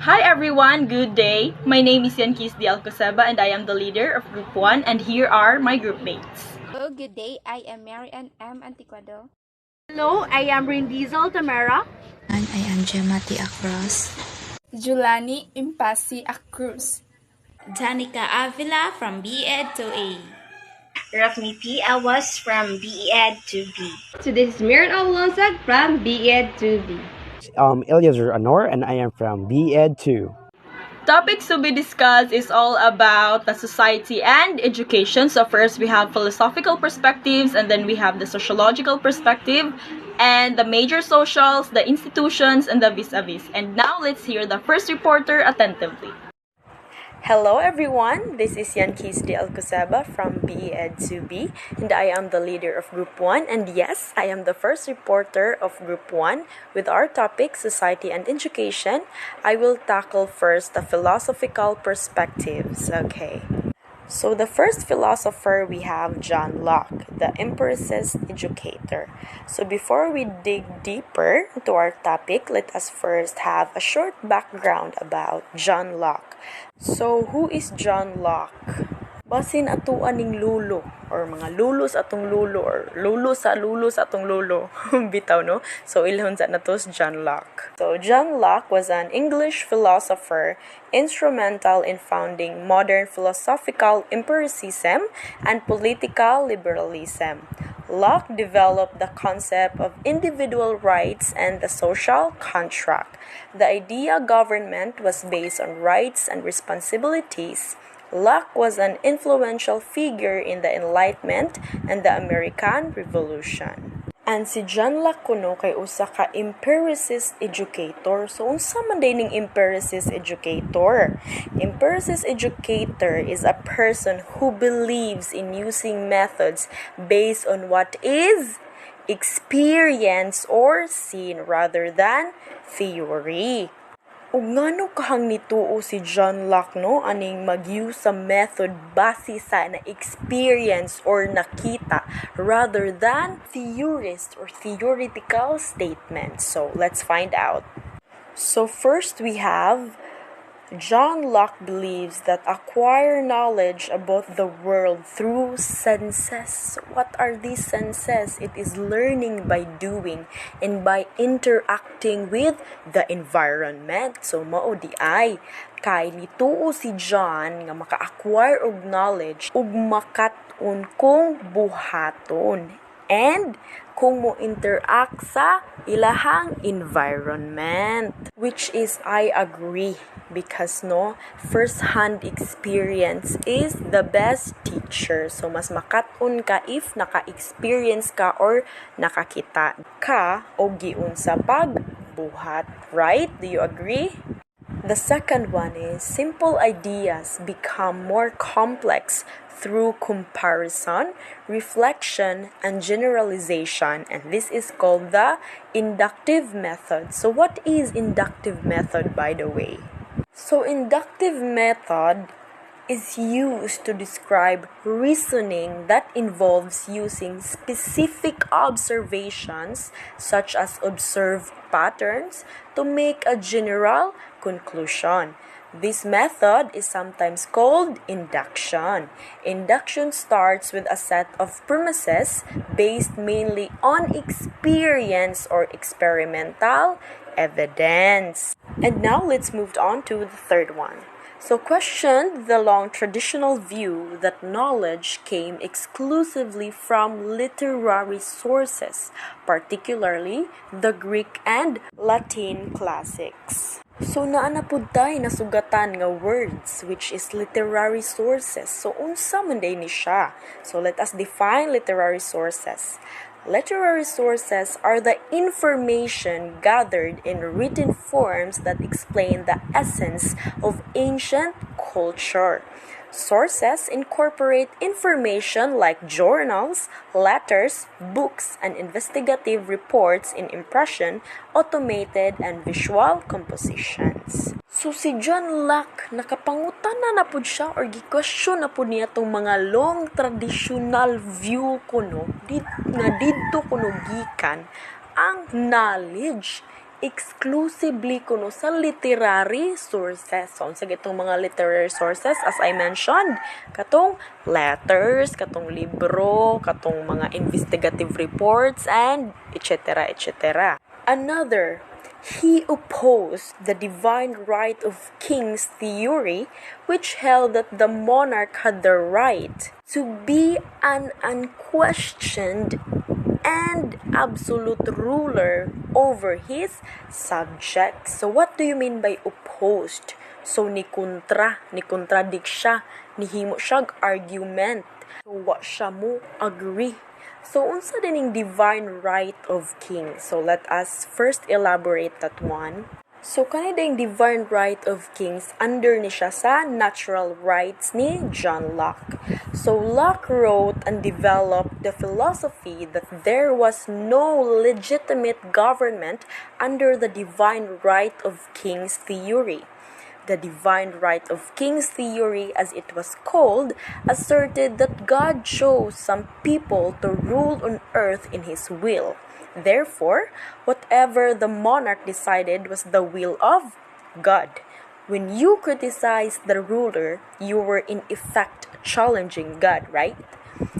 Hi everyone, good day. My name is Yankis de Alcoseba and I am the leader of Group 1 and here are my group mates. Hello, good day. I am Marian M. Antiquado. Hello, I am Rindizel Tamara. And I am Gemma Across. Julani Impasi Acruz. Danica Avila from B.Ed to A. Rafni P. Awas from B.Ed to B. So this is Miran Awlansag from B.Ed to B. Eliezer Anor and I am from B.Ed 2. Topics to be discussed is all about the society and education. So first we have philosophical perspectives and then we have the sociological perspective and the major socials, the institutions, and the vis-a-vis. And now let's hear the first reporter attentively. Hello everyone, this is Yankis de Alcoseba from B.Ed 2B and I am the leader of Group 1 and yes, I am the first reporter of Group 1 with our topic Society and Education. I will tackle first the philosophical perspectives, okay. So the first philosopher we have John Locke, the empiricist educator. So before we dig deeper into our topic, let us first have a short background about John Locke. So who is John Locke? Basin ato aning lulo or mga lulo sa atong lulo or lulo sa atong lulo. Bitaw no? So ilhon sa natos John Locke. So John Locke was an English philosopher instrumental in founding modern philosophical empiricism and political liberalism. Locke developed the concept of individual rights and the social contract. The idea government was based on rights and responsibilities. Locke was an influential figure in the Enlightenment and the American Revolution. And si John Locke kuno kay usa ka empiricist educator. So unsa man day ning empiricist educator? Empiricist educator is a person who believes in using methods based on what is experienced or seen rather than theory. Ug ngano kahang nituo si John Locke no aning mag-use sa method base sa na experience or nakita rather than theorist or theoretical statements. So let's find out. So first we have John Locke believes that acquire knowledge about the world through senses. What are these senses? It is learning by doing and by interacting with the environment. So mao di ay kay nituo si John nga maka-acquire og knowledge ug makat-on kung buhaton and kung mo interact sa ilahang environment, which is I agree because no first-hand experience is the best teacher. So mas makat-on ka if naka-experience ka or nakakita ka og giun sa pagbuhat, right? Do you agree? The second one is simple ideas become more complex through comparison, reflection, and generalization, and this is called the inductive method. So what is inductive method, by the way? So inductive method is used to describe reasoning that involves using specific observations such as observed patterns to make a general conclusion. This method is sometimes called induction. Induction starts with a set of premises based mainly on experience or experimental evidence. And now let's move on to the third one. So question the long traditional view that knowledge came exclusively from literary sources, particularly the Greek and Latin classics. So naana pud tay nasugatan nga words which is literary sources. So unsa man day ni siya? So let us define literary sources. Literary sources are the information gathered in written forms that explain the essence of ancient culture. Sources incorporate information like journals, letters, books, and investigative reports in impression, automated, and visual compositions. So si John Locke, nakapangutana na pud siya or gi-question na pud niya tong mga long traditional view kuno, nga didto kuno gikan ang knowledge exclusively kuno sa literary sources. So, sa itong mga literary sources, as I mentioned, katong letters, katong libro, katong mga investigative reports, and etc. etc. Another, he opposed the divine right of kings theory, which held that the monarch had the right to be an unquestioned and absolute ruler over his subjects. So what do you mean by opposed? So ni contradict siya, nihimo siya argument. So wa siya mo agree. So unsa dining divine right of kings? So let us first elaborate that one. So kanidang divine right of kings under ni siya sa natural rights ni John Locke. So Locke wrote and developed the philosophy that there was no legitimate government under the divine right of kings theory. The divine right of kings theory, as it was called, asserted that God chose some people to rule on earth in his will. Therefore, whatever the monarch decided was the will of God. When you criticize the ruler, you were in effect challenging God, right?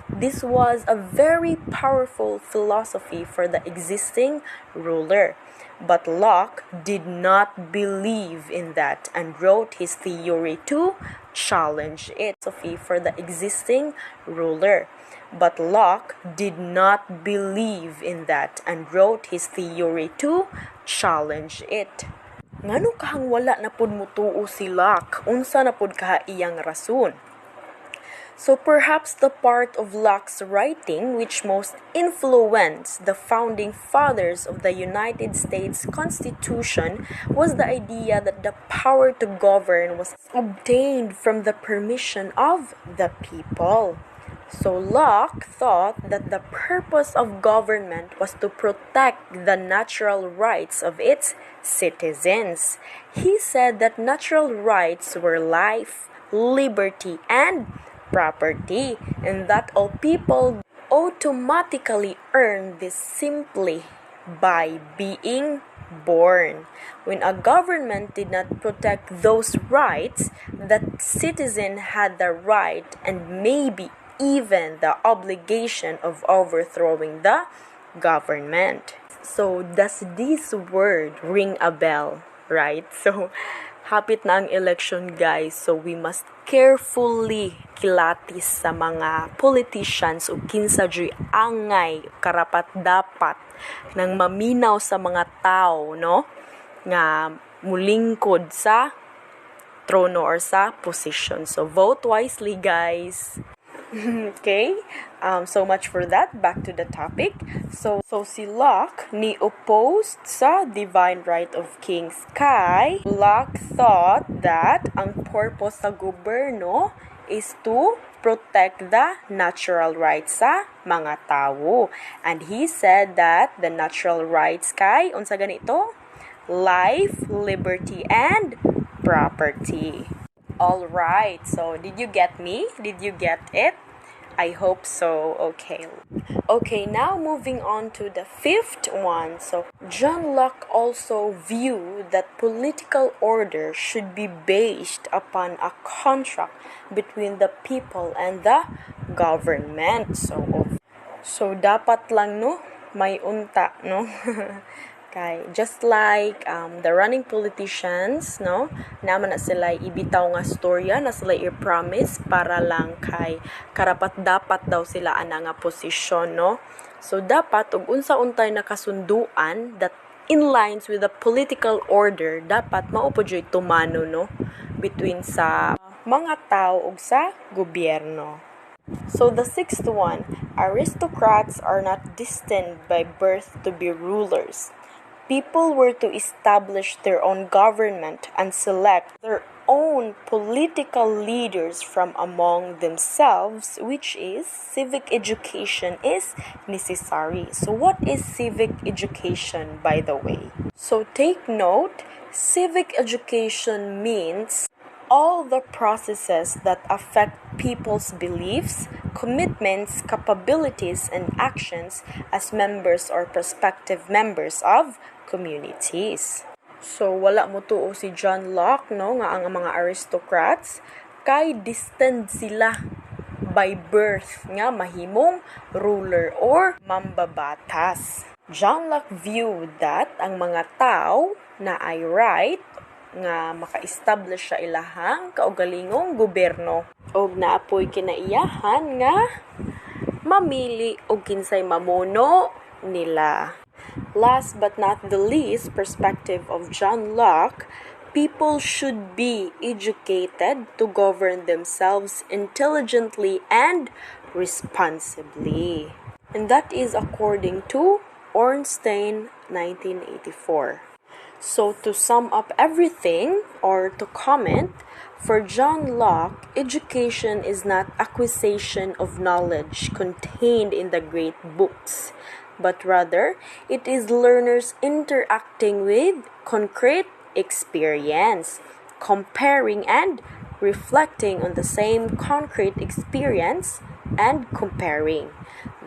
This was a very powerful philosophy for the existing ruler. But Locke did not believe in that and wrote his theory to challenge it. Philosophy for the existing ruler. But Locke did not believe in that and wrote his theory to challenge it. Ngano kahang wala na pud mutuo si Locke? Unsa na pud kaha iyang rason? So perhaps the part of Locke's writing which most influenced the founding fathers of the United States Constitution was the idea that the power to govern was obtained from the permission of the people. So Locke thought that the purpose of government was to protect the natural rights of its citizens. He said that natural rights were life, liberty, and property, and that all people automatically earn this simply by being born. When a government did not protect those rights, the citizen had the right and maybe even the obligation of overthrowing the government. So does this word ring a bell, right? So hapit na ang election, guys, so we must carefully kilatis sa mga politicians o kinsa joy angay karapat dapat nang maminaw sa mga tao, no, nga mulingkod sa trono or sa position. So vote wisely, guys. Okay, so much for that. Back to the topic. So si Locke ni opposed sa divine right of kings kay Locke thought that ang purpose sa gobyerno is to protect the natural rights sa mga tao. And he said that the natural rights kay unsa ganito? Life, liberty, and property. All right. So, did you get me? Did you get it? I hope so. Okay, now moving on to the fifth one. So, John Locke also viewed that political order should be based upon a contract between the people and the government. So dapat lang, no, may unta, no? Okay, just like the running politicians, no, naman na sila ibitaw nga storya na sila i-promise para lang kay karapat dapat daw sila ana nga posisyon, no. So dapat ug unsa-untay nakasunduan that in lines with the political order dapat mao pod joy tumano, no, between sa mga tao ug sa gobyerno. So the sixth one, aristocrats are not destined by birth to be rulers. People were to establish their own government and select their own political leaders from among themselves, which is civic education is necessary. So what is civic education, by the way? So take note, civic education means all the processes that affect people's beliefs, commitments, capabilities, and actions as members or prospective members of communities. So, wala mo tuo si John Locke, no, nga ang mga aristocrats, kay destined sila by birth nga mahimong ruler or mambabatas. John Locke viewed that ang mga tao na ay right nga maka-establish sa ilahang kaugalingong gobyerno og naapoy kinaiyahan nga mamili og kinsay mamuno nila. Last but not the least, perspective of John Locke, people should be educated to govern themselves intelligently and responsibly. And that is according to Ornstein, 1984. So to sum up everything, or to comment, for John Locke, education is not acquisition of knowledge contained in the great books, but rather it is learners interacting with concrete experience, comparing and reflecting on the same concrete experience and comparing.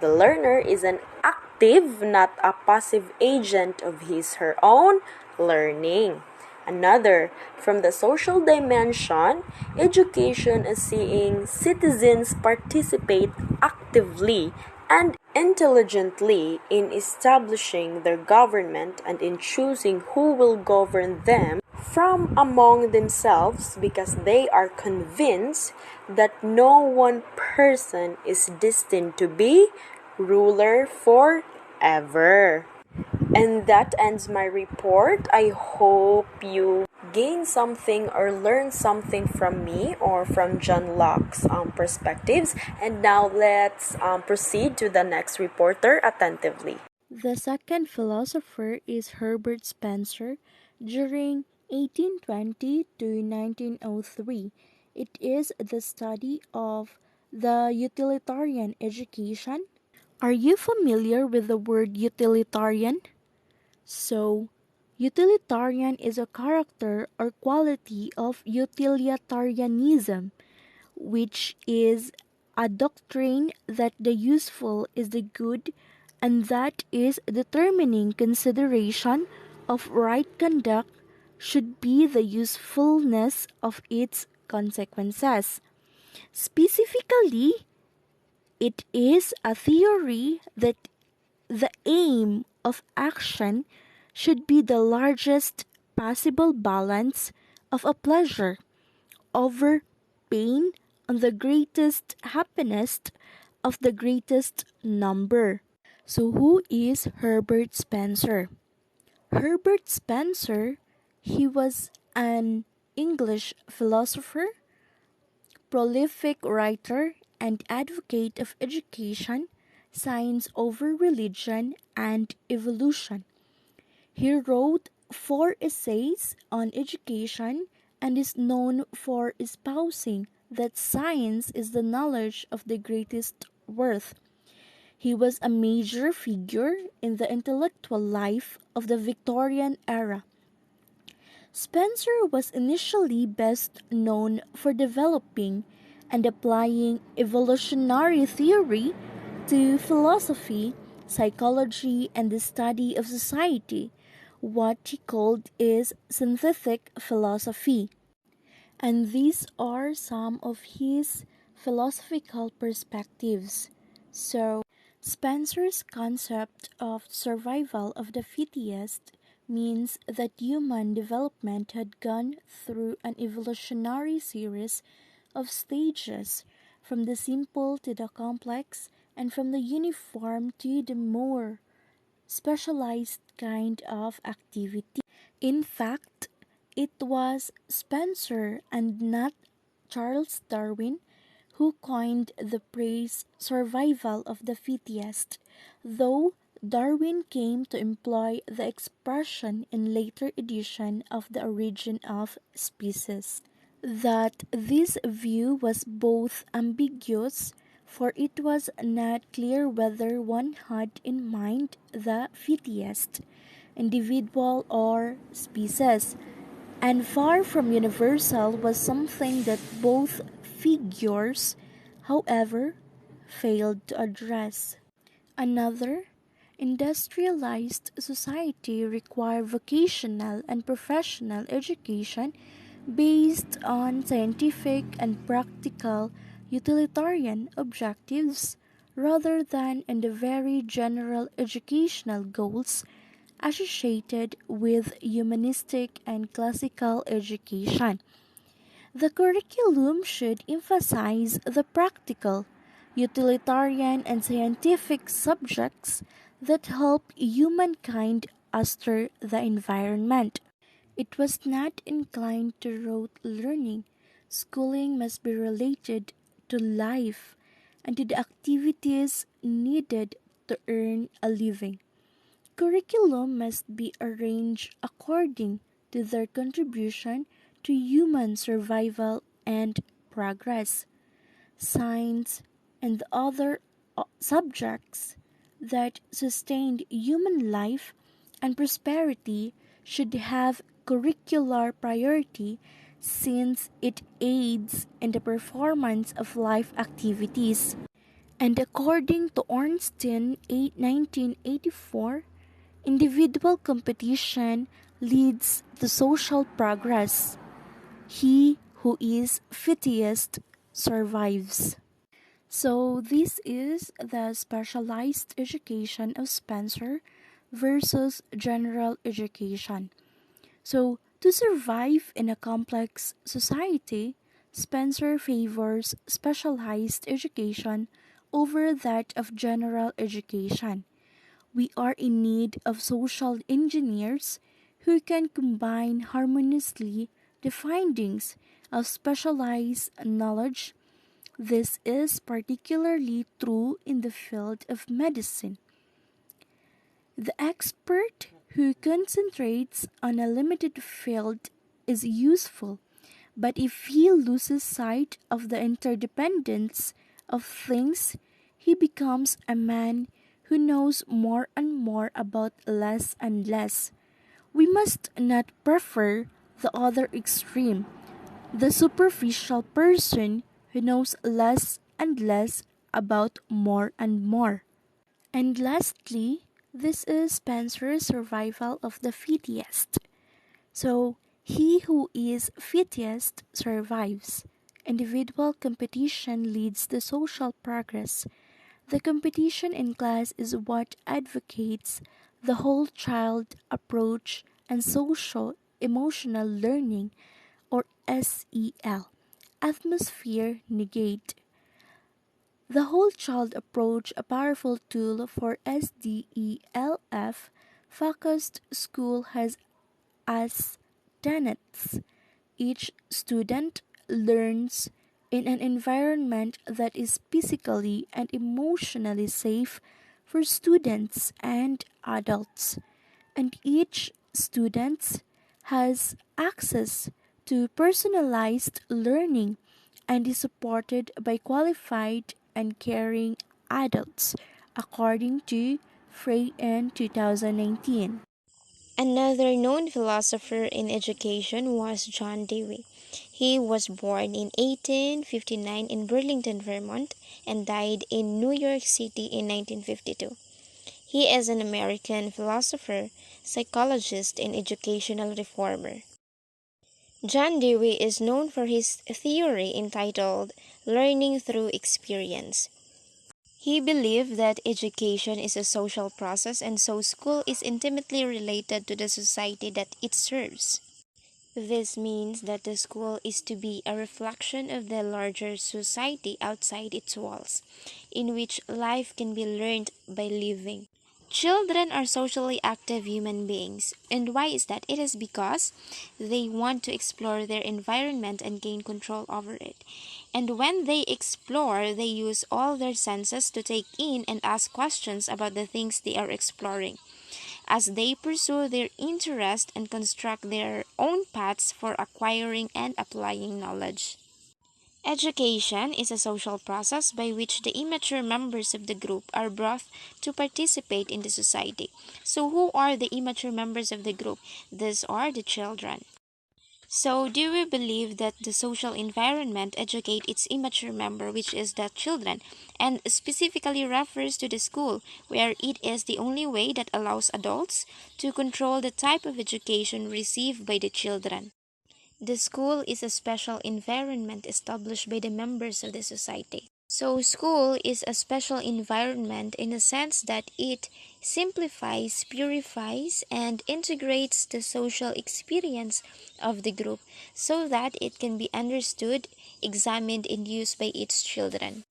The learner is an active, not a passive agent of his/her own learning. Another, from the social dimension, education is seeing citizens participate actively and intelligently in establishing their government and in choosing who will govern them from among themselves, because they are convinced that no one person is destined to be ruler forever. And that ends my report. I hope you gain something or learn something from me or from John Locke's perspectives. And now let's proceed to the next reporter attentively. The second philosopher is Herbert Spencer during 1820 to 1903. It is the study of the utilitarian education. Are you familiar with the word utilitarian? So, utilitarian is a character or quality of utilitarianism, which is a doctrine that the useful is the good, and that is determining consideration of right conduct should be the usefulness of its consequences. Specifically, it is a theory that the aim of action should be the largest possible balance of a pleasure over pain on the greatest happiness of the greatest number. So who is Herbert Spencer? Herbert Spencer, he was an English philosopher, prolific writer, and advocate of education, science over religion, and evolution. He wrote 4 essays on education and is known for espousing that science is the knowledge of the greatest worth. He was a major figure in the intellectual life of the Victorian era. Spencer was initially best known for developing and applying evolutionary theory to philosophy, psychology, and the study of society. What he called is synthetic philosophy. And these are some of his philosophical perspectives. So, Spencer's concept of survival of the fittest means that human development had gone through an evolutionary series of stages, from the simple to the complex, and from the uniform to the more specialized kind of activity. In fact, it was Spencer and not Charles Darwin who coined the phrase survival of the fittest, though Darwin came to employ the expression in later edition of The Origin of Species. That this view was both ambiguous, for it was not clear whether one had in mind the fittest, individual or species, and far from universal was something that both figures, however, failed to address. Another, industrialized society required vocational and professional education based on scientific and practical utilitarian objectives rather than in the very general educational goals associated with humanistic and classical education. The curriculum should emphasize the practical, utilitarian, and scientific subjects that help humankind master the environment. It was not inclined to rote learning. Schooling must be related to life and to the activities needed to earn a living. Curriculum must be arranged according to their contribution to human survival and progress. Science and other subjects that sustained human life and prosperity should have curricular priority since it aids in the performance of life activities. And according to Ornstein, 1984, individual competition leads to social progress. He who is fittest survives. So, this is the specialized education of Spencer versus general education. So, to survive in a complex society, Spencer favors specialized education over that of general education. We are in need of social engineers who can combine harmoniously the findings of specialized knowledge. This is particularly true in the field of medicine. The expert who concentrates on a limited field is useful, but if he loses sight of the interdependence of things, he becomes a man who knows more and more about less and less. We must not prefer the other extreme, the superficial person who knows less and less about more and more. And lastly, this is Spencer's survival of the fittest. So, he who is fittest survives. Individual competition leads to social progress. The competition in class is what advocates the whole child approach and social emotional learning, or SEL. Atmosphere negate. The whole child approach, a powerful tool for SDELF, focused school has as tenets. Each student learns in an environment that is physically and emotionally safe for students and adults, and each student has access to personalized learning and is supported by qualified and caring adults, according to Frey in 2019. Another known philosopher in education was John Dewey. He was born in 1859 in Burlington, Vermont, and died in New York City in 1952. He is an American philosopher, psychologist, and educational reformer. John Dewey is known for his theory entitled Learning Through Experience. He believed that education is a social process, and so school is intimately related to the society that it serves. This means that the school is to be a reflection of the larger society outside its walls, in which life can be learned by living. Children are socially active human beings. And why is that? It is because they want to explore their environment and gain control over it. And when they explore, they use all their senses to take in and ask questions about the things they are exploring, as they pursue their interest and construct their own paths for acquiring and applying knowledge. Education is a social process by which the immature members of the group are brought to participate in the society. So who are the immature members of the group? These are the children. So, do we believe that the social environment educate its immature member, which is the children, and specifically refers to the school, where it is the only way that allows adults to control the type of education received by the children? The school is a special environment established by the members of the society. So, school is a special environment in the sense that it simplifies, purifies, and integrates the social experience of the group so that it can be understood, examined, and used by its children.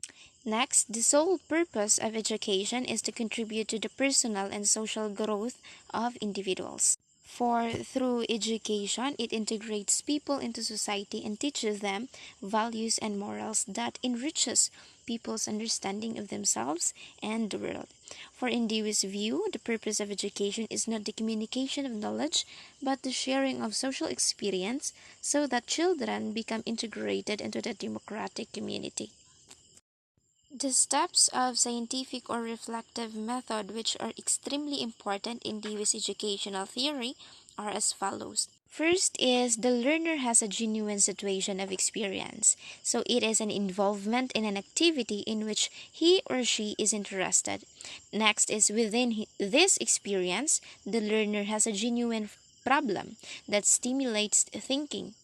Next, the sole purpose of education is to contribute to the personal and social growth of individuals. For through education, it integrates people into society and teaches them values and morals that enriches people's understanding of themselves and the world. For in Dewey's view, the purpose of education is not the communication of knowledge, but the sharing of social experience so that children become integrated into the democratic community. The steps of scientific or reflective method which are extremely important in Dewey's educational theory are as follows. First is the learner has a genuine situation of experience. So it is an involvement in an activity in which he or she is interested. Next is within this experience, the learner has a genuine problem that stimulates thinking.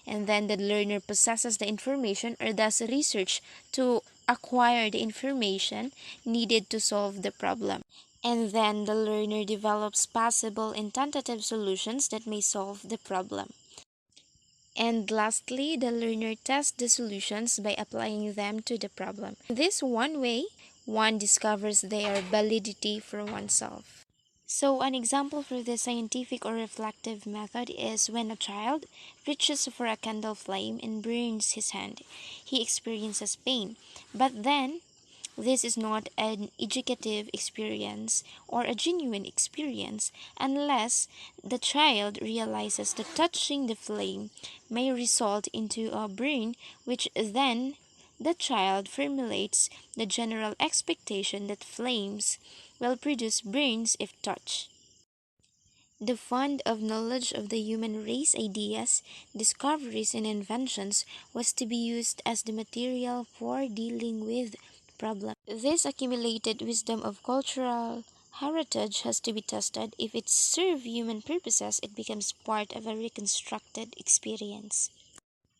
And then the learner possesses the information or does research to acquire the information needed to solve the problem. And then the learner develops possible and tentative solutions that may solve the problem. And lastly, the learner tests the solutions by applying them to the problem. This one way, one discovers their validity for oneself. So, an example for the scientific or reflective method is when a child reaches for a candle flame and burns his hand. He experiences pain. But then, this is not an educative experience or a genuine experience unless the child realizes that touching the flame may result into a burn, which then the child formulates the general expectation that flames will produce burns if touched. The fund of knowledge of the human race, ideas, discoveries, and inventions was to be used as the material for dealing with problems. This accumulated wisdom of cultural heritage has to be tested. If it serves human purposes, it becomes part of a reconstructed experience.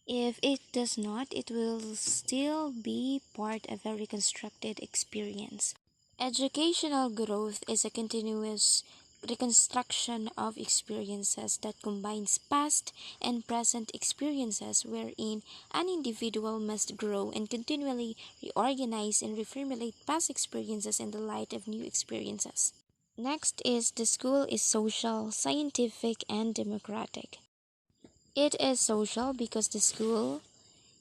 If it does not, it will still be part of a reconstructed experience. Educational growth is a continuous reconstruction of experiences that combines past and present experiences wherein an individual must grow and continually reorganize and reformulate past experiences in the light of new experiences. Next is the school is social, scientific, and democratic. It is social because the school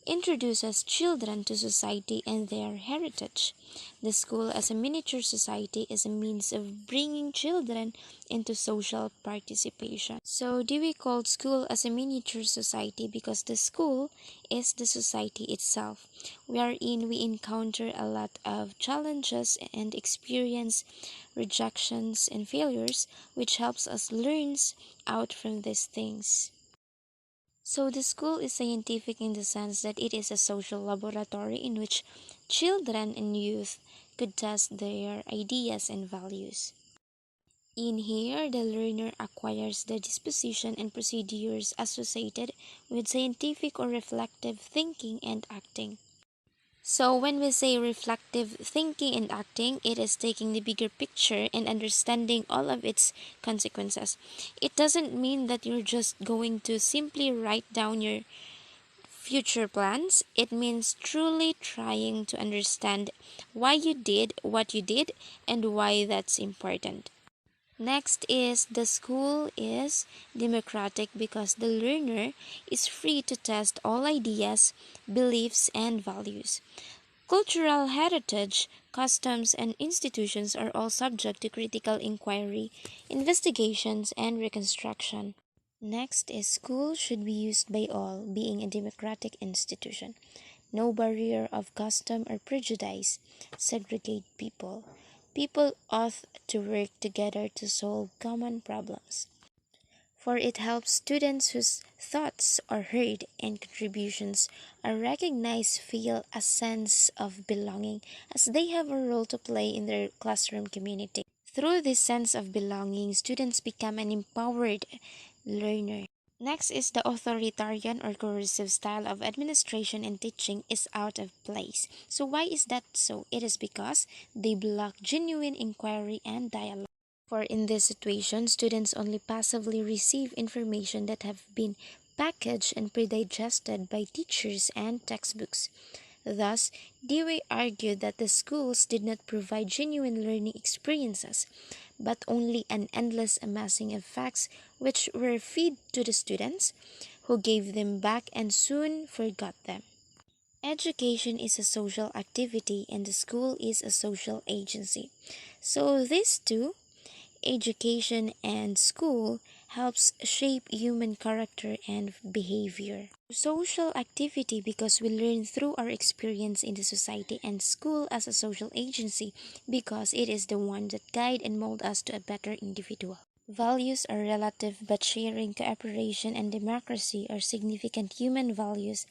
introduces children to society and their heritage. The school as a miniature society is a means of bringing children into social participation. So Dewey called school as a miniature society because the school is the society itself, wherein we encounter a lot of challenges and experience rejections and failures, which helps us learn out from these things. So the school is scientific in the sense that it is a social laboratory in which children and youth could test their ideas and values. In here, the learner acquires the disposition and procedures associated with scientific or reflective thinking and acting. So when we say reflective thinking and acting, it is taking the bigger picture and understanding all of its consequences. It doesn't mean that you're just going to simply write down your future plans. It means truly trying to understand why you did what you did and why that's important. Next is the school is democratic because the learner is free to test all ideas, beliefs, and values. Cultural heritage, customs, and institutions are all subject to critical inquiry, investigations, and reconstruction. Next is school should be used by all, being a democratic institution. No barrier of custom or prejudice segregate people. People ought to work together to solve common problems. for it helps students whose thoughts are heard and contributions are recognized feel a sense of belonging as they have a role to play in their classroom community. Through this sense of belonging, students become an empowered learner. Next is the authoritarian or coercive style of administration and teaching is out of place. So why is that so? It is because they block genuine inquiry and dialogue. For in this situation, students only passively receive information that have been packaged and pre-digested by teachers and textbooks. Thus, Dewey argued that the schools did not provide genuine learning experiences, but only an endless amassing of facts which were fed to the students, who gave them back and soon forgot them. Education is a social activity and the school is a social agency. So these two, education and school, helps shape human character and behavior. Social activity because we learn through our experience in the society, and school as a social agency because it is the one that guide and mold us to a better individual. Values are relative, but sharing, cooperation, and democracy are significant human values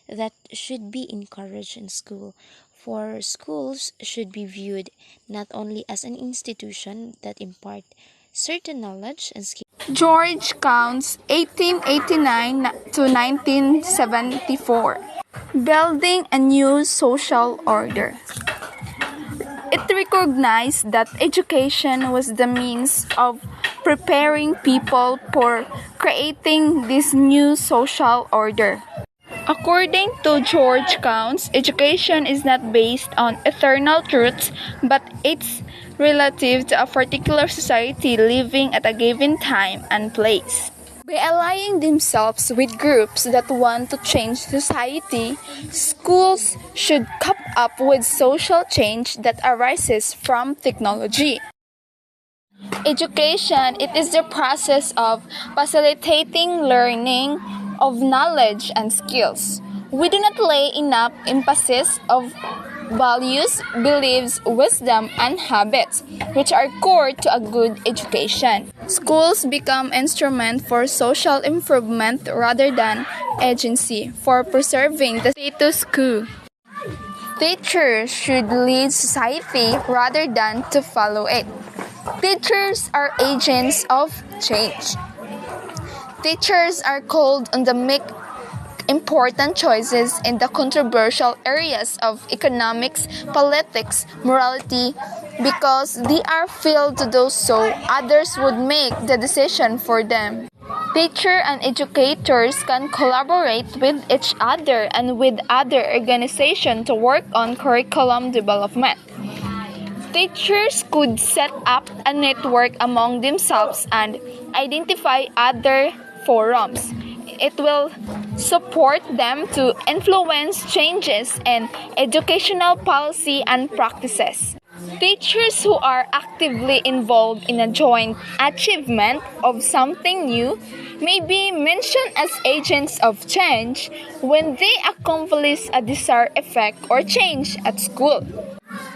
that should be encouraged in school. For schools should be viewed not only as an institution that impart certain knowledge and skills. George Counts, 1889 to 1974. Building a new social order. It recognized that education was the means of preparing people for creating this new social order. According to George Counts, education is not based on eternal truths, but it's relative to a particular society living at a given time and place. By allying themselves with groups that want to change society, schools should cope up with social change that arises from technology. Education, it is the process of facilitating learning of knowledge and skills. We do not lay enough emphasis of values, beliefs, wisdom, and habits, which are core to a good education. Schools become instrument for social improvement rather than agency for preserving the status quo. Teachers should lead society rather than to follow it. Teachers are agents of change. Teachers are called on to make important choices in the controversial areas of economics, politics, morality, because they are filled to do so, others would make the decision for them. Teachers and educators can collaborate with each other and with other organizations to work on curriculum development. Teachers could set up a network among themselves and identify other forums. It will support them to influence changes in educational policy and practices. Teachers who are actively involved in a joint achievement of something new may be mentioned as agents of change when they accomplish a desired effect or change at school,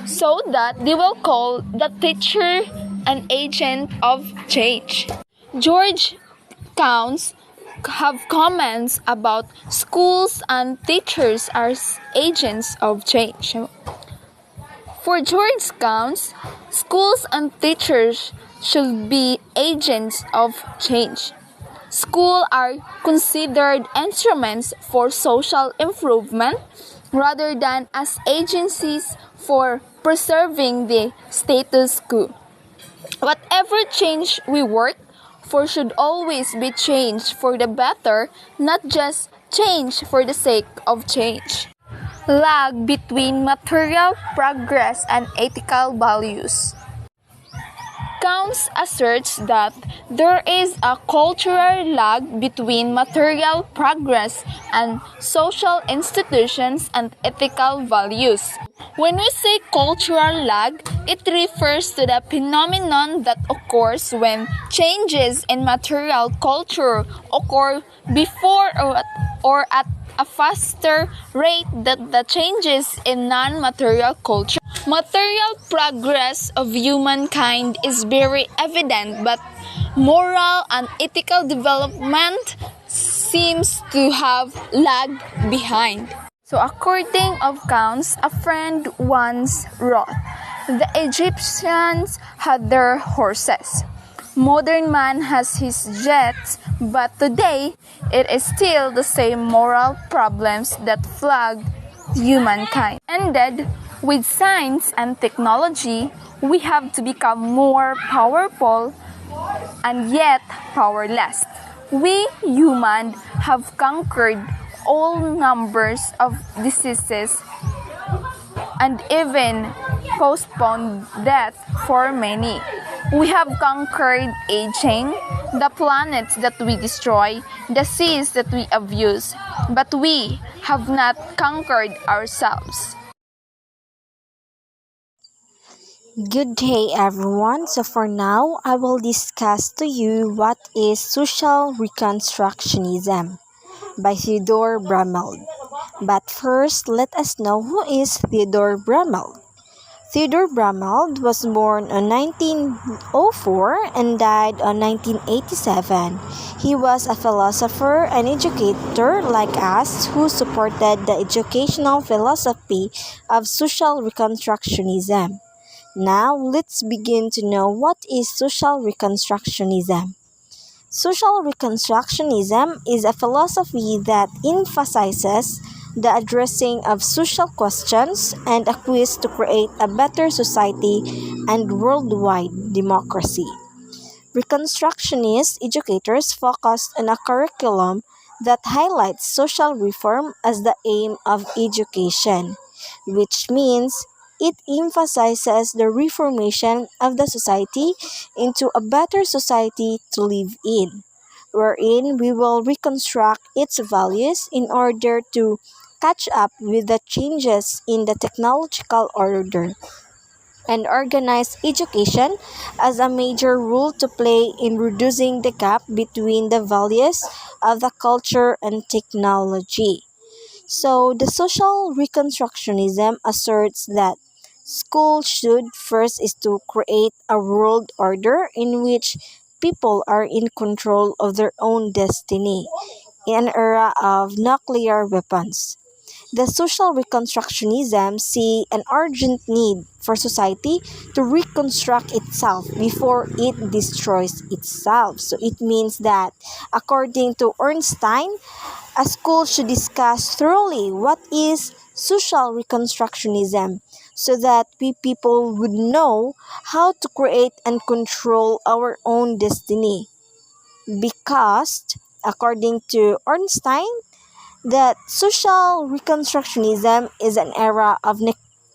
so that they will call the teacher an agent of change. George Counts have comments about schools and teachers as agents of change. For George Counts, schools and teachers should be agents of change. Schools are considered instruments for social improvement rather than as agencies for preserving the status quo. Whatever change we work for should always be change for the better, not just change for the sake of change. Lag between material progress and ethical values. Counts asserts that there is a cultural lag between material progress and social institutions and ethical values. When we say cultural lag, it refers to the phenomenon that occurs when changes in material culture occur before or at a faster rate than the changes in non-material culture. Material progress of humankind is very evident, but moral and ethical development seems to have lagged behind. So according of accounts, a friend once wrote, the Egyptians had their horses. Modern man has his jets, but today it is still the same moral problems that plagued humankind. Ended with science and technology, we have to become more powerful and yet powerless. We humans have conquered all numbers of diseases and even postponed death for many. We have conquered aging, the planets that we destroy, the seas that we abuse, but we have not conquered ourselves. Good day, everyone. So for now, I will discuss to you what is social reconstructionism by Theodore Brameld. But first, let us know who is Theodore Brameld. Theodore Brameld was born on 1904 and died on 1987. He was a philosopher and educator like us who supported the educational philosophy of social reconstructionism. Now, let's begin to know what is social reconstructionism. Social reconstructionism is a philosophy that emphasizes the addressing of social questions and a quest to create a better society and worldwide democracy. Reconstructionist educators focused on a curriculum that highlights social reform as the aim of education, which means it emphasizes the reformation of the society into a better society to live in, wherein we will reconstruct its values in order to catch up with the changes in the technological order, and organize education as a major role to play in reducing the gap between the values of the culture and technology. So, the social reconstructionism asserts that school should first is to create a world order in which people are in control of their own destiny in an era of nuclear weapons. The social reconstructionism see an urgent need for society to reconstruct itself before it destroys itself. So it means that, according to Ornstein, a school should discuss thoroughly what is social reconstructionism so that we people would know how to create and control our own destiny. Because, according to Ornstein, that social reconstructionism is an era of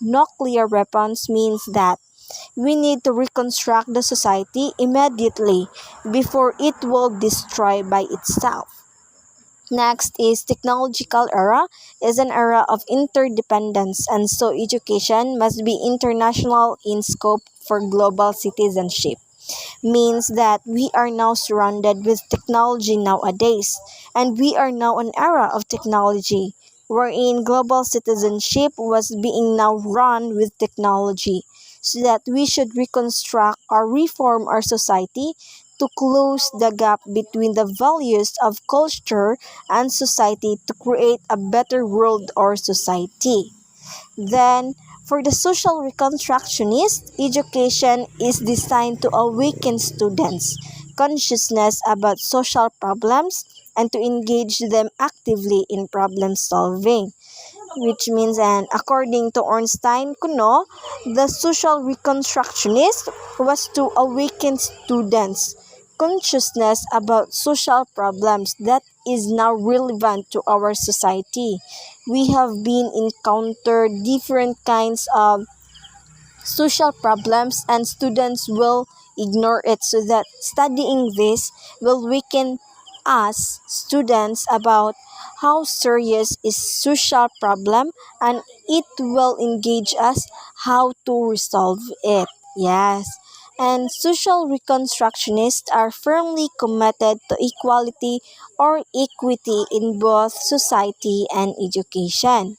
nuclear weapons means that we need to reconstruct the society immediately before it will destroy by itself. Next is technological era is an era of interdependence, and so education must be international in scope for global citizenship. Means that we are now surrounded with technology nowadays, and we are now an era of technology wherein global citizenship was being now run with technology, so that we should reconstruct or reform our society to close the gap between the values of culture and society to create a better world or society. Then, for the social reconstructionist, education is designed to awaken students' consciousness about social problems and to engage them actively in problem solving. Which means, and according to Ornstein Kuno, the social reconstructionist was to awaken students' consciousness about social problems that is now relevant to our society. We have been encountered different kinds of social problems and students will ignore it, so that studying this will weaken us students about how serious is social problem, and it will engage us how to resolve it. Yes. And social reconstructionists are firmly committed to equality or equity in both society and education.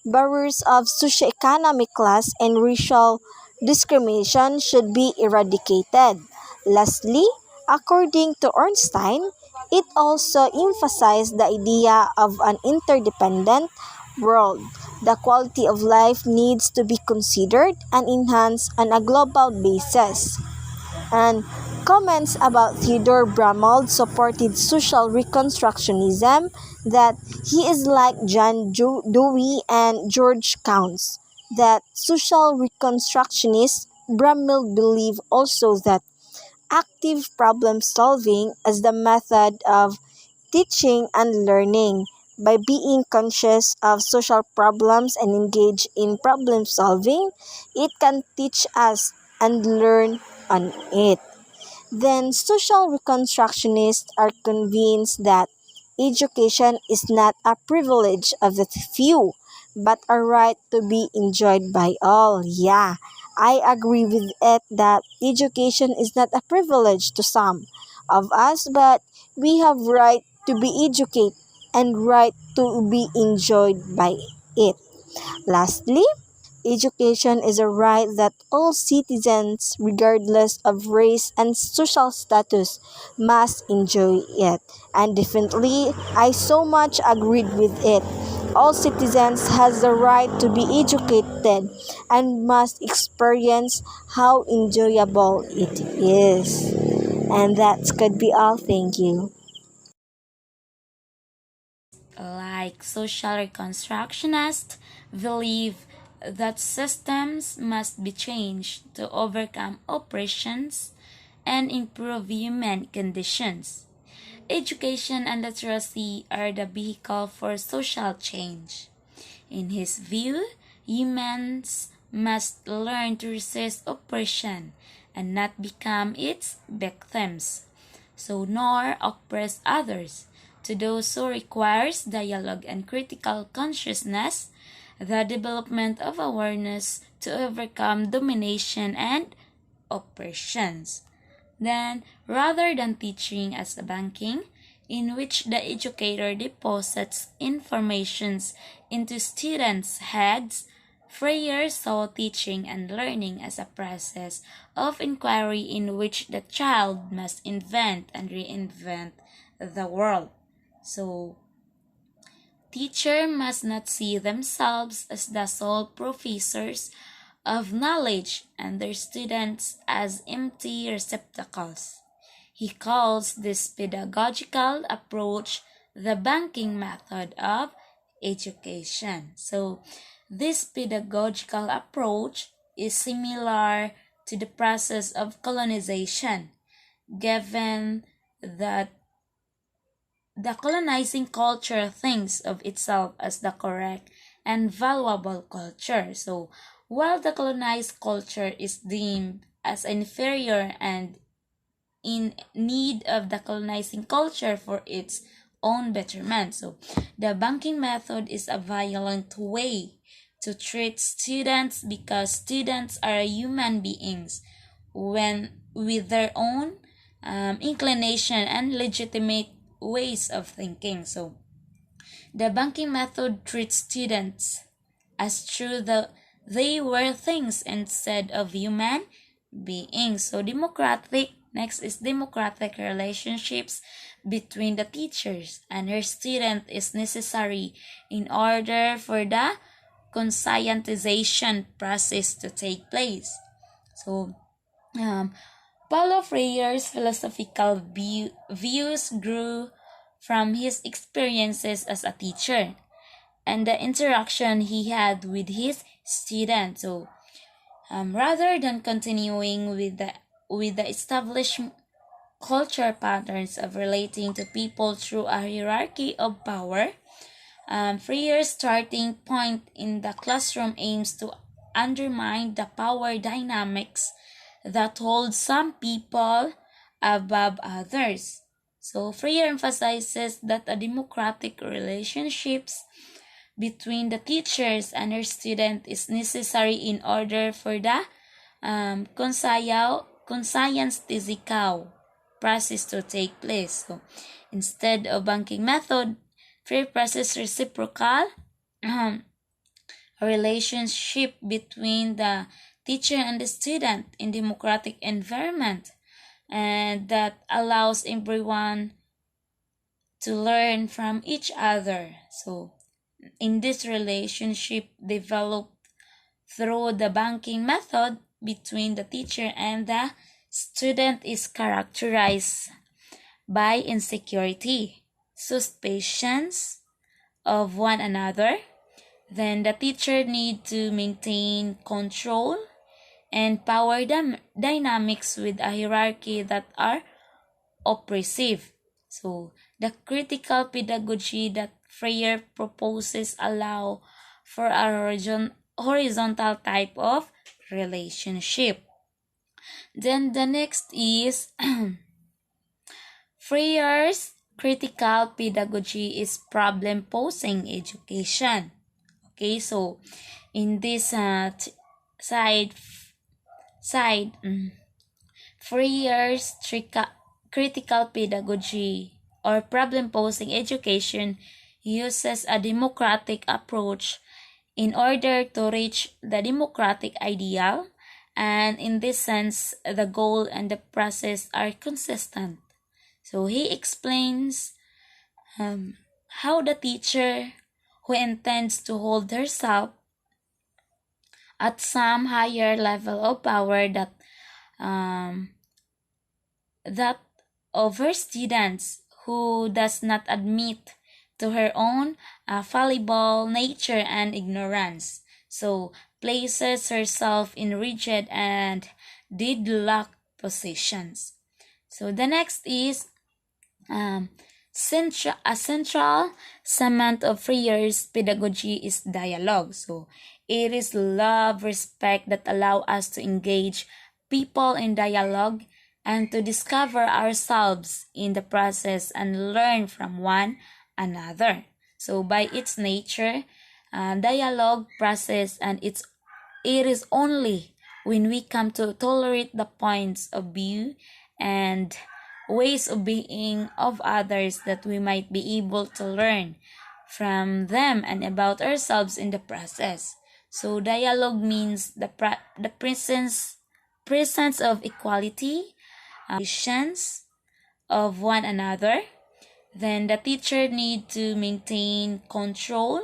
Barriers of socioeconomic class and racial discrimination should be eradicated. Lastly, According to Ornstein, it also emphasized the idea of an interdependent world. The quality of life needs to be considered and enhanced on a global basis. And comments about Theodore Bramald supported social reconstructionism, that he is like John Dewey and George Counts. That social reconstructionists Bramald believe also that active problem solving as the method of teaching and learning. By being conscious of social problems and engage in problem solving, it can teach us and learn on it. Then social reconstructionists are convinced that education is not a privilege of the few, but a right to be enjoyed by all. Yeah, I agree with it that education is not a privilege to some of us, but we have right to be educated and right to be enjoyed by it. Lastly, education is a right that all citizens, regardless of race and social status, must enjoy it. And definitely, I so much agreed with it. All citizens has the right to be educated and must experience how enjoyable it is. And that could be all. Thank you. Like social reconstructionists believe that systems must be changed to overcome oppressions and improve human conditions. Education and literacy are the vehicle for social change. In his view, humans must learn to resist oppression and not become its victims, so nor oppress others. To those who requires dialogue and critical consciousness, the development of awareness to overcome domination and oppressions. Then, rather than teaching as a banking, in which the educator deposits informations into students' heads, Freire saw teaching and learning as a process of inquiry in which the child must invent and reinvent the world. So, teacher must not see themselves as the sole professors of knowledge and their students as empty receptacles. He calls this pedagogical approach the banking method of education. So, this pedagogical approach is similar to the process of colonization, given that the colonizing culture thinks of itself as the correct and valuable culture. So, while the colonized culture is deemed as inferior and in need of the colonizing culture for its own betterment. So, the banking method is a violent way to treat students because students are human beings when with their own inclination and legitimate ways of thinking. So, the banking method treats students as true that they were things instead of human beings. So, next is democratic relationships between the teachers and her student is necessary in order for the conscientization process to take place. So, Paulo Freire's philosophical views grew from his experiences as a teacher and the interaction he had with his students. So, rather than continuing with the established culture patterns of relating to people through a hierarchy of power, Freire's starting point in the classroom aims to undermine the power dynamics that hold some people above others. So Freire emphasizes that a democratic relationships between the teachers and her student is necessary in order for the conscientization process to take place. So instead of banking method, Freire process reciprocal a relationship between the teacher and the student in democratic environment. and that allows everyone to learn from each other. So in this relationship developed through the banking method between the teacher and the student is characterized by insecurity, suspicions of one another. Then the teacher need to maintain control and power dynamics with a hierarchy that are oppressive. So the critical pedagogy that Freire proposes allow for a horizontal type of relationship. Then the next is Freire's critical pedagogy is problem-posing education. Okay, so in this side, Freire's critical pedagogy or problem-posing education uses a democratic approach in order to reach the democratic ideal, and in this sense, the goal and the process are consistent. So he explains how the teacher who intends to hold herself at some higher level of power that of her students who does not admit to her own fallible nature and ignorance, so places herself in rigid and deadlock positions. So the next is a central cement of Freire's pedagogy is dialogue. So it is love, respect that allow us to engage people in dialogue and to discover ourselves in the process and learn from one another. So by its nature, dialogue process and it is only when we come to tolerate the points of view and ways of being of others that we might be able to learn from them and about ourselves in the process. So dialogue means the presence of equality, visions of one another. Then the teacher need to maintain control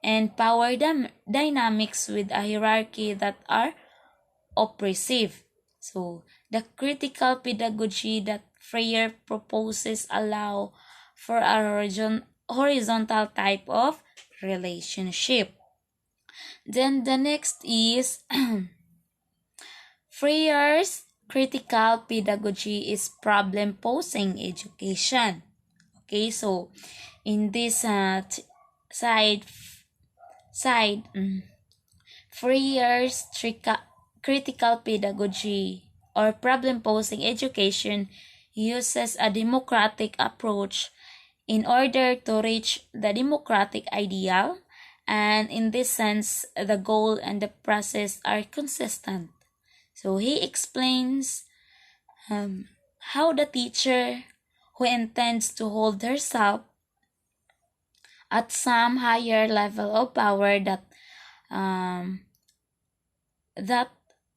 and power dynamics with a hierarchy that are oppressive. So the critical pedagogy that Freire proposes allow for a horizontal type of relationship. Then the next is Freire's critical pedagogy is problem-posing education. Okay, so in this side, Freire's critical pedagogy or problem-posing education uses a democratic approach in order to reach the democratic ideal, and in this sense, the goal and the process are consistent. So he explains how the teacher who intends to hold herself at some higher level of power that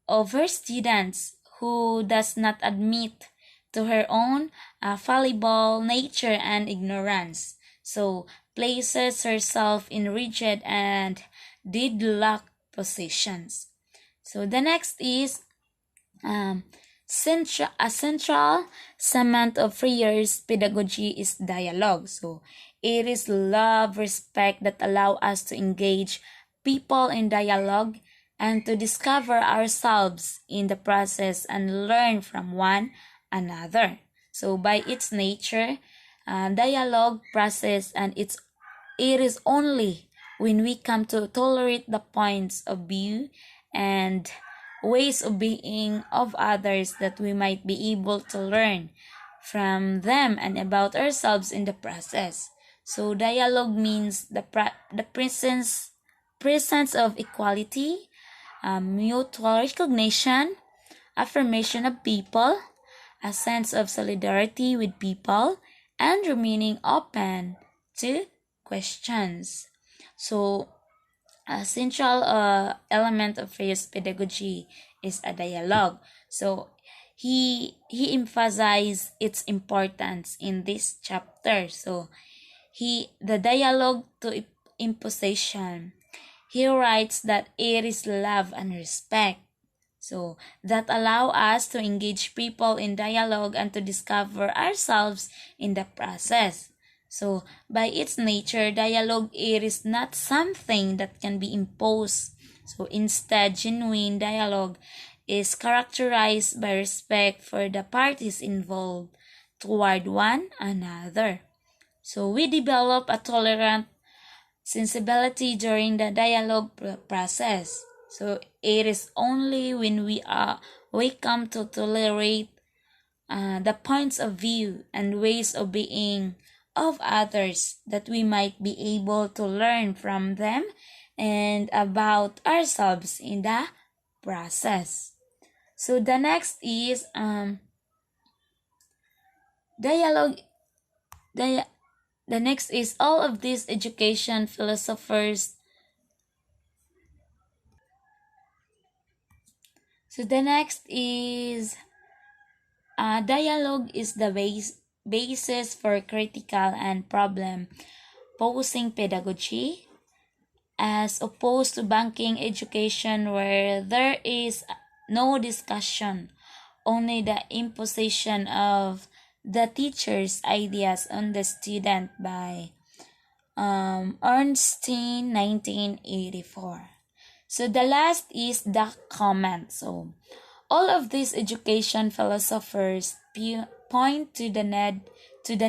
of her students who does not admit to her own fallible nature and ignorance, so places herself in rigid and deadlock positions. So the next is a central cement of Freire's pedagogy is dialogue. So it is love, respect that allow us to engage people in dialogue and to discover ourselves in the process and learn from one another. So by its nature, dialogue process and it is only when we come to tolerate the points of view and ways of being of others that we might be able to learn from them and about ourselves in the process. So dialogue means the presence of equality, mutual recognition, affirmation of people, a sense of solidarity with people, and remaining open to questions. So a central element of Freire's pedagogy is a dialogue. So he emphasized its importance in this chapter. So the dialogue to imposition, he writes that it is love and respect, so that allow us to engage people in dialogue and to discover ourselves in the process. So by its nature, dialogue, it is not something that can be imposed. So instead, genuine dialogue is characterized by respect for the parties involved toward one another. So we develop a tolerant sensibility during the dialogue process. So it is only when we come to tolerate the points of view and ways of being of others that we might be able to learn from them and about ourselves in the process. So the next is dialogue. The next is all of these education philosophers. So the next is dialogue is the basis for critical and problem posing pedagogy, as opposed to banking education where there is no discussion, only the imposition of the teacher's ideas on the student by Ornstein, 1984. So the last is the comment. So all of these education philosophers point to the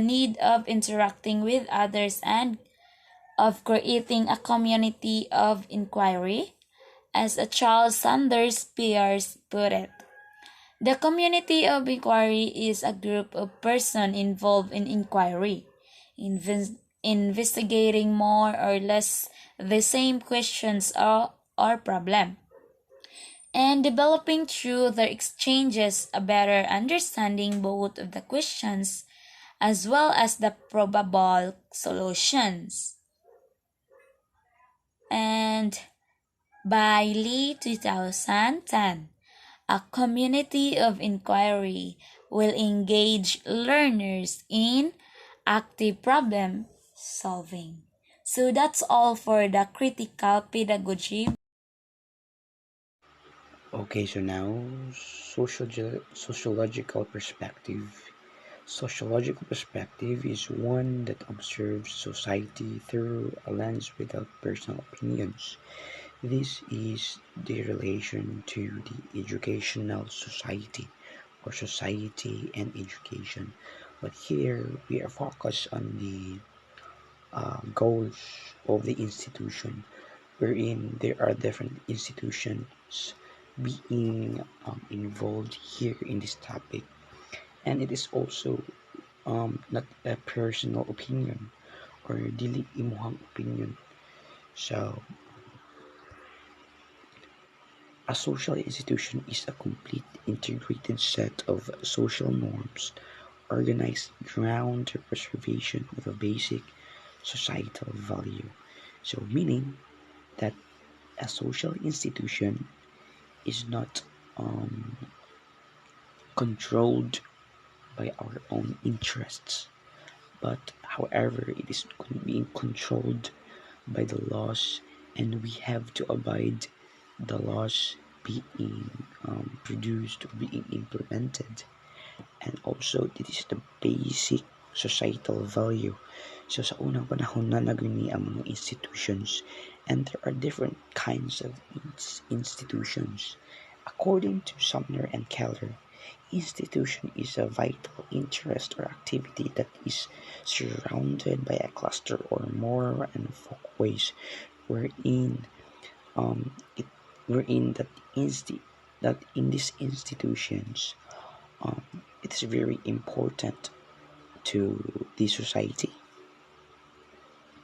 need of interacting with others and of creating a community of inquiry, as Charles Sanders Peirce put it. The community of inquiry is a group of persons involved in inquiry, investigating more or less the same questions or problem, and developing through their exchanges a better understanding both of the questions as well as the probable solutions. And by Lee 2010, a community of inquiry will engage learners in active problem solving. So that's all for the critical pedagogy. Okay, so now sociological perspective. Sociological perspective is one that observes society through a lens without personal opinions. This is the relation to the educational society or society and education. But here we are focused on the goals of the institution, wherein there are different institutions being involved here in this topic, and it is also not a personal opinion or dili imuhang opinion. So a social institution is a complete integrated set of social norms organized around the preservation of a basic societal value. So meaning that a social institution is not controlled by our own interests, but however it is being controlled by the laws, and we have to abide the laws being produced, being implemented, and also it is the basic societal value. So sa unang panahon na naguni ang mga institutions, and there are different kinds of institutions. According to Sumner and Keller, institution is a vital interest or activity that is surrounded by a cluster or more and folkways wherein that in these institutions it is very important to the society.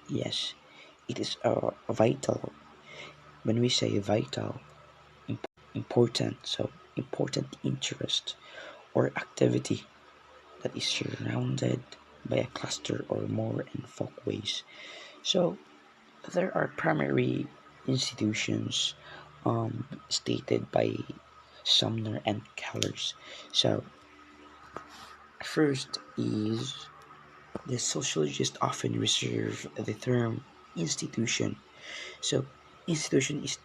Yes, it is a vital. When we say vital, important, so important interest or activity that is surrounded by a cluster or more and folkways. So there are primary institutions stated by Sumner, and Kellers. So, first is the sociologists often reserve the term institution. So, institution is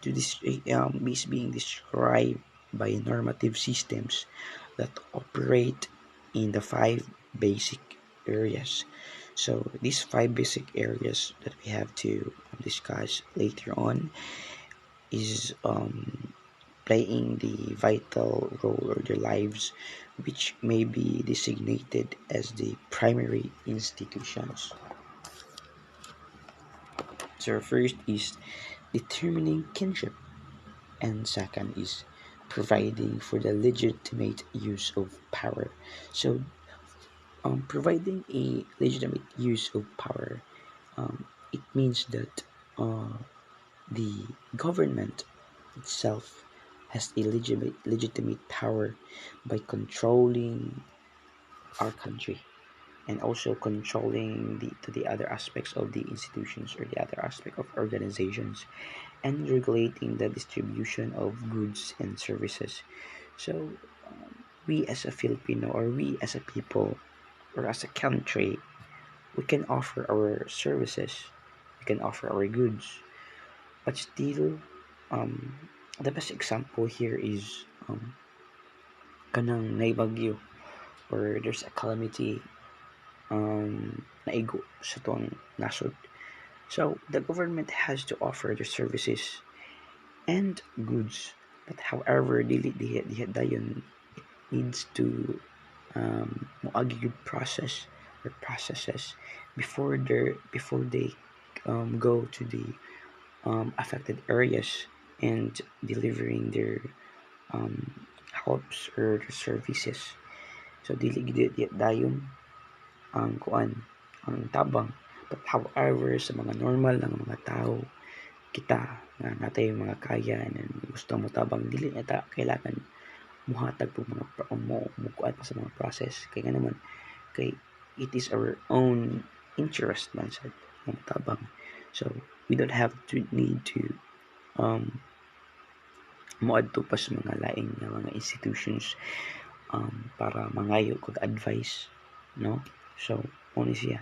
being described by normative systems that operate in the five basic areas. So, these five basic areas that we have to discuss later on is playing the vital role of their lives, which may be designated as the primary institutions. So, first is determining kinship, and second is providing for the legitimate use of power. So, providing a legitimate use of power, it means that the government itself has a legitimate power by controlling our country and also controlling the other aspects of the institutions or the other aspect of organizations and regulating the distribution of goods and services. So we as a Filipino or we as a people or as a country, we can offer our services, we can offer our goods, but still um, the best example here is kanang naibagyo or there's a calamity naigo sa tuwang nasod. So the government has to offer the services and goods, but however dili dayon it needs to moagi yung process or processes before they go to the affected areas and delivering their helps or their services. So dili gid dayon ang kuan ang tabang, but however sa mga normal ng mga tao kita nga natay mga kaya and gusto mo tabang dili nata kailangan muhatag po mga mukuan pa sa mga process kay nga naman kay it is our own interest man sa mga tabang. So we don't have to need to moadto pa sa mga laing nga mga institutions para mangayo kag advice, no? So mo siya.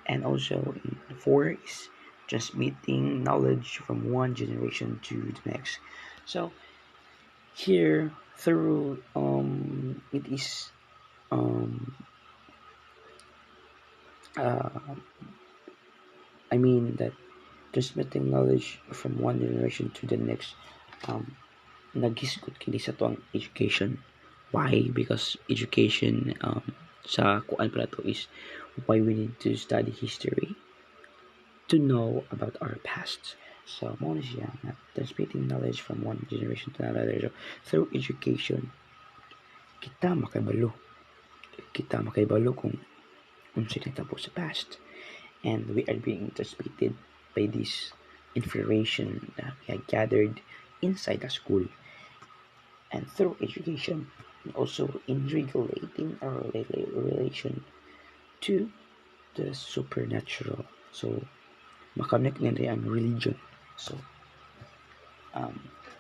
And also four is transmitting knowledge from one generation to the next. So here through it is I mean that transmitting knowledge from one generation to the next nagisgot kini sa tuang education. Why? Because education sa kuan pala to is why we need to study history to know about our past. So mo na siya na transmitting knowledge from one generation to another. So through education kita makabalo kung unsa nagtabo sa past, and we are being transmitted by this information that we have gathered inside the school and through education, and also in regulating our relation to the supernatural. So makonect na rin ang religion. So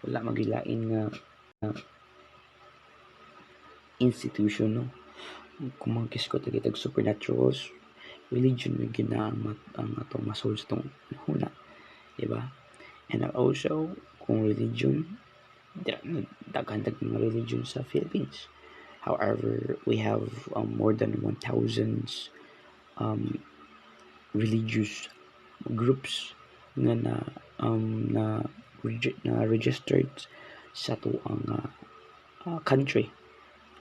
wala magilain nga institution, no? Kung magkiskot agitag supernaturals, religion may ginaang ang atong masol sa itong huna, diba? And also kung religion, daghan mga religion sa Philippines. However, we have more than 1,000 religious groups nga na registered sa tuang country.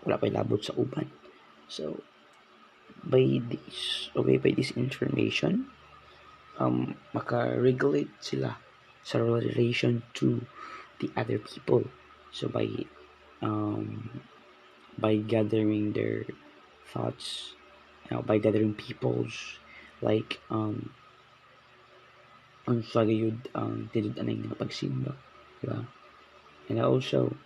Wala pa'y labot sa uban. So by this information maka-regulate sila sa relation to the other people. So by gathering their thoughts, by gathering people's like unsa gyud ang tidud-anay nga pagsimba, diba? And also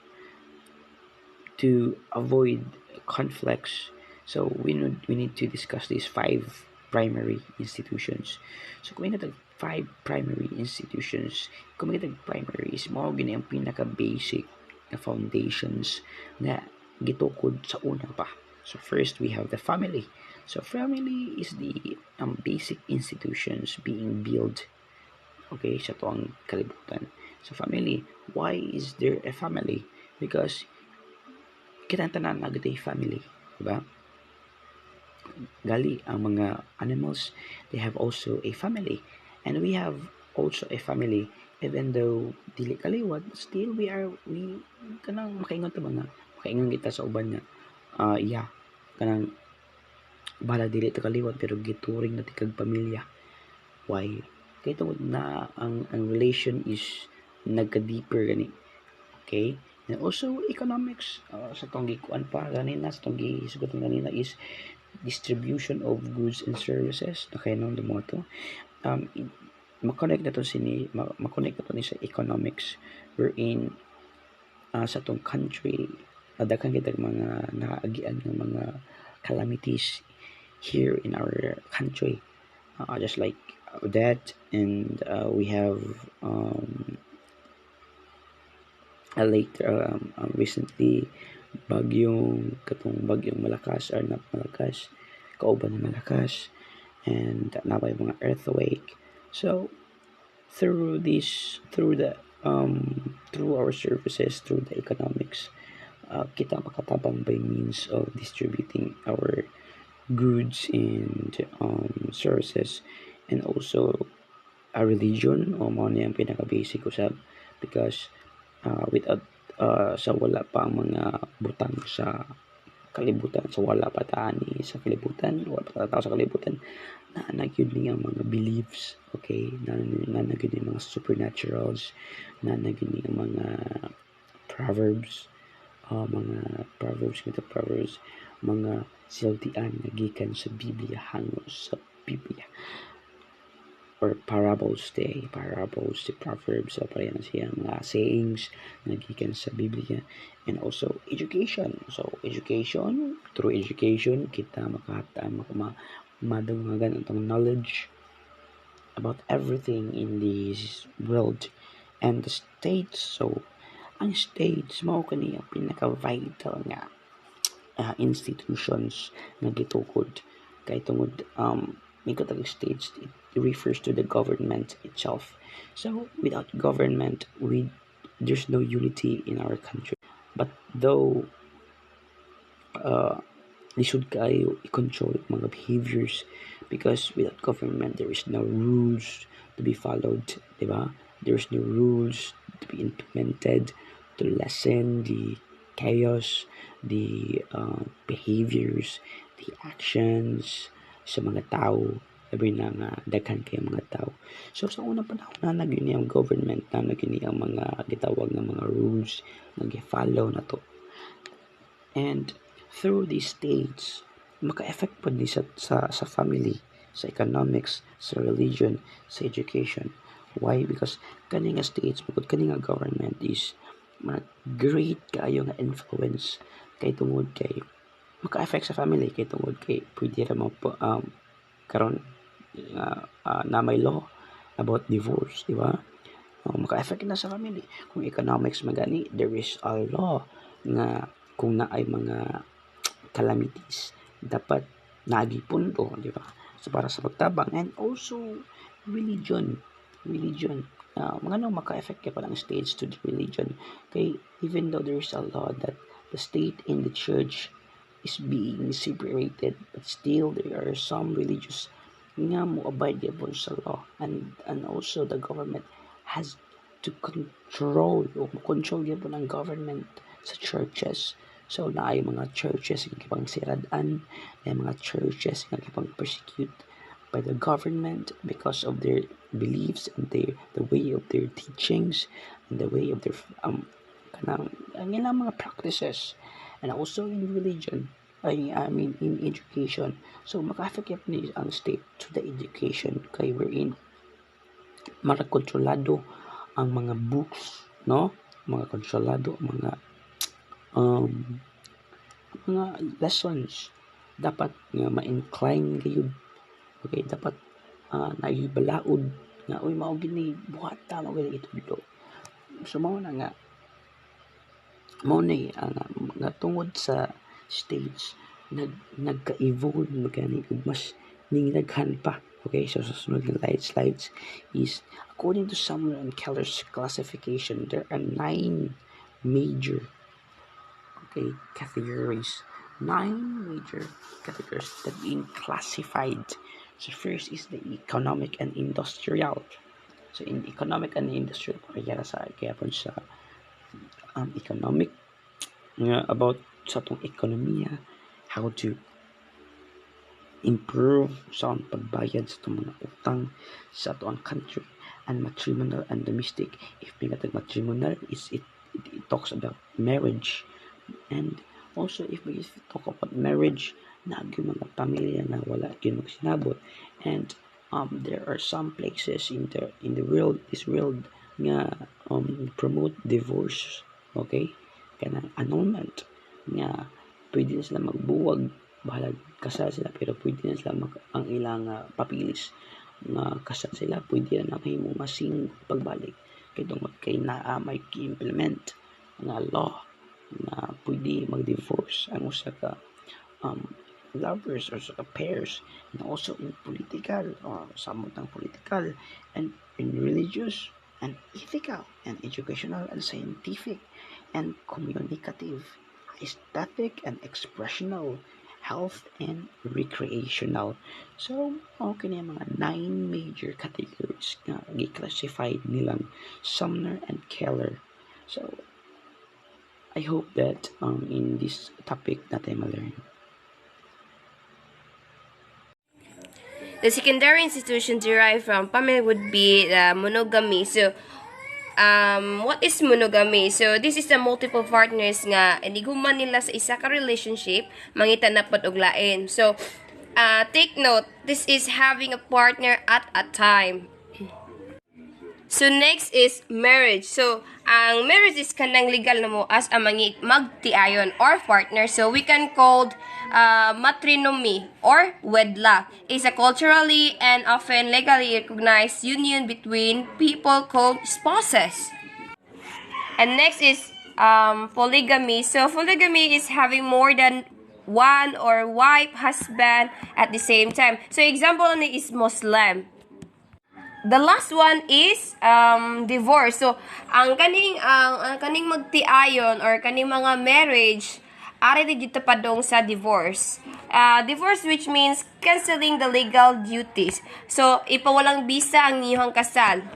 to avoid conflicts, so we need to discuss these five primary institutions. So kung may five primary institutions, kung may primary is mao gini ang pinaka basic foundations nga gitukod sa una pa. So first we have the family. So family is the basic institutions being built, okay, sa tuang kalibutan. So family, why is there a family? Because kita tanan nagday family, diba? Gali ang mga animals, they have also a family, and we have also a family. Even though dili kaliwat, still we kanang makaingon ta ba nga makaingon kita sa uban nga yeah, kanang bala dili ta kaliwat pero gituring na ti kag pamilya. Why? Kay tungod na ang relation is nagka-deeper gani. Okay? And also economics, sa tong gikuan pa ganina, sa tong gisugoton ganina is distribution of goods and services. Okay, no, the motto. Makonect na to ni sa economics wherein sa tong country daghan kitag mga nakaagian ng mga calamities here in our country, just like that, and we have later recently bagyong malakas or not malakas, kauban na malakas, and napay mga earthquake. So through our services, through the economics, kita makatabang by means of distributing our goods and services, and also a religion o mo na yung pinaka-basic usab, because without sa wala pa ang mga butang sa kalibutan, sa wala pa tani sa kalibutan, wala pa tao sa kalibutan, na nagyud ni ang mga beliefs, okay, na nagyud ni mga supernaturals, na nagyud ni ang mga proverbs, mga siltian nga gikan sa Biblia, hangos sa Biblia, or parables, the proverbs, so pareha na siya mga sayings na gikan sa Biblia. And also education. So through education kita madungagan ang knowledge about everything in this world. And the states, so ang states mao kani ang pinaka-vital nga institutions nga gitukod kay tungod mikot states, it refers to the government itself. So without government, there's no unity in our country. But though they should kayo i-control mga behaviors, because without government there is no rules to be followed, diba? There's no rules to be implemented to lessen the chaos, the behaviors, the actions sa mga tao, labi na nga daghan kay mga tao. So sa unang panahon na nagyuni ang government, na nagyuni ang mga gitawag ng mga rules na gi-follow na to. And through these states, maka-effect po ni sa family, sa economics, sa religion, sa education. Why? Because kani nga states, bukod kani nga government is great kayo nga influence kay tungod kay maka-affect sa family, kay tungod kay pwede ra mo karon na may law about divorce, di ba? Maka-affect na sa family. Kung economics magani, there is a law nga kung naay mga calamities dapat nagipundo, di ba? So para sa pagtabang. And also religion, mga nang maka-affect kaya palang states to the religion. Kay even though there is a law that the state and the church is being separated, but still there are some religious nga mo abide upon sa law, and also the government has to control gyapon ang government sa churches. So naay mga churches nga gipang siradan, naay mga churches nga gipang persecute by the government because of their beliefs and the way of their teachings and the way of their kanang ilang mga practices. And also in religion, I mean in education. So maka-affect ni ang state to the education kay wherein marakontrolado ang mga books, no? Mga kontrolado mga lessons dapat nga ma-incline gayud. Okay, dapat naibalaod nga uy mao gini buhat ta mao gini itudlo. So mao na nga mo ang natungod sa stage nagka-evolve magani ug mas ningdaghan pa. Okay, so sa sunod nga slides is according to Sumner and Keller's classification, there are 9 major categories. 9 major categories that being classified. So first is the economic and industrial. So in economic and industrial, kaya po sa economic nga about sa itong ekonomiya, how to improve sa pagbayad sa itong mga utang sa itong country, and matrimonial and domestic. If pinatag matrimonial, it talks about marriage, and also if we talk about marriage, nagyo mga pamilya na wala gyud magsinabot, and there are some places in the world, this world nga promote divorce. Okay, kanang annulment nga pwede na sila magbuwag, bahala kasal sila, pero pwede na sila ang ilang papilis nga kasal sila, pwede na mahimo masing pagbalik kay tungod kay may implement nga law na pwede mag-divorce ang usa ka lovers or sa pairs, and also in political samot political, and in religious and ethical and educational and scientific and communicative, aesthetic and expressional, health and recreational. So okay na mga 9 major categories nga gi-classified nilang Sumner and Keller. So I hope that in this topic natin ma-learn. The secondary institution derived from family would be monogamy. So, what is monogamy? So, this is the multiple partners nga iniguman nila sa isa ka relationship, mangita na pod og lain. So, take note, this is having a partner at a time. So, next is marriage. So, ang marriage is kanang legal na mo as a magtiayon or partner. So, we can call matrinomy or wedlock. Is a culturally and often legally recognized union between people called spouses. And next is polygamy. So, polygamy is having more than one or wife, husband at the same time. So, example is Muslim. The last one is divorce. So, ang kaning magtiayon or kaning mga marriage, ari dito padong sa divorce. Divorce, which means canceling the legal duties. So, ipawalang bisa ang inyong kasal.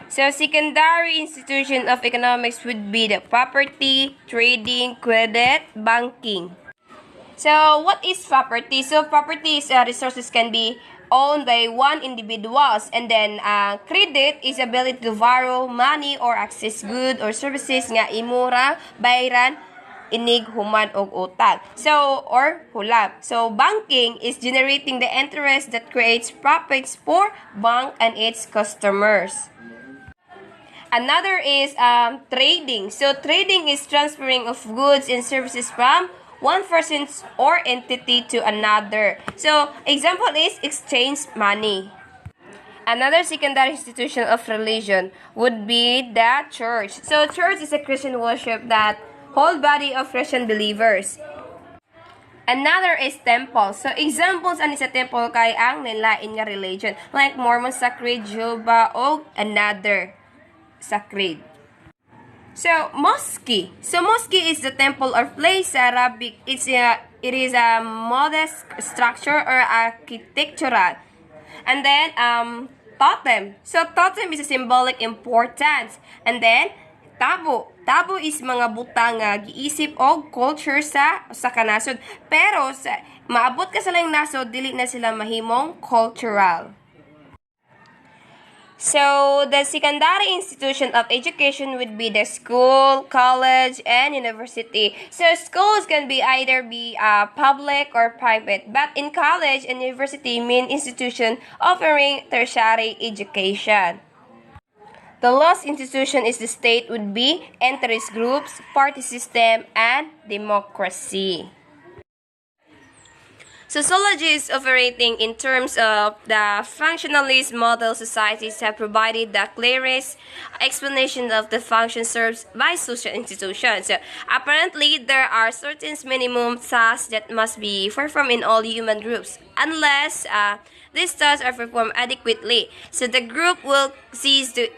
So, secondary institution of economics would be the property, trading, credit, banking. So, what is property? So, property is resources can be owned by one individuals, and then credit is ability to borrow money or access good or services nga imura bayran inig human og utang. So, or hulab. So, banking is generating the interest that creates profits for bank and its customers. Another is trading. So, trading is transferring of goods and services from one person or entity to another. So, example is exchange money. Another secondary institution of religion would be the church. So, church is a Christian worship that whole body of Christian believers. Another is temple. So, examples ani sa temple kay ang nilain nga religion, like Mormon Sacred, Jehovah, o another sacred. So, mosque. So, mosque is the temple or place sa Arabic. It is a modest structure or architectural. And then, totem. So, totem is a symbolic importance. And then, tabo. Tabo is mga butang nga giisip og culture sa kanasod. Pero, maabot ka sa lang nasod, dili na sila mahimong cultural. So, the secondary institution of education would be the school, college, and university. So, schools can either be public or private. But in college and university, main institution offering tertiary education. The last institution is the state would be interest groups, party system, and democracy. Sociologists operating in terms of the functionalist model societies have provided the clearest explanation of the function served by social institutions. So, apparently, there are certain minimum tasks that must be performed in all human groups, unless these tasks are performed adequately. So the group will cease to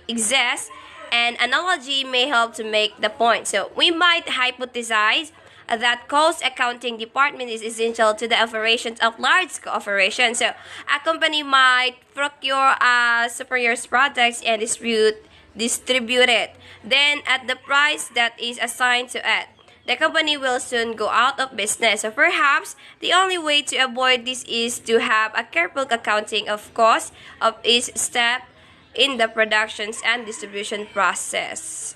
exist. An analogy may help to make the point. So we might hypothesize that cost accounting department is essential to the operations of large-scale operations. So a company might procure a superior products and distribute it. Then at the price that is assigned to it. The company will soon go out of business. So perhaps the only way to avoid this is to have a careful accounting of cost of each step in the productions and distribution process.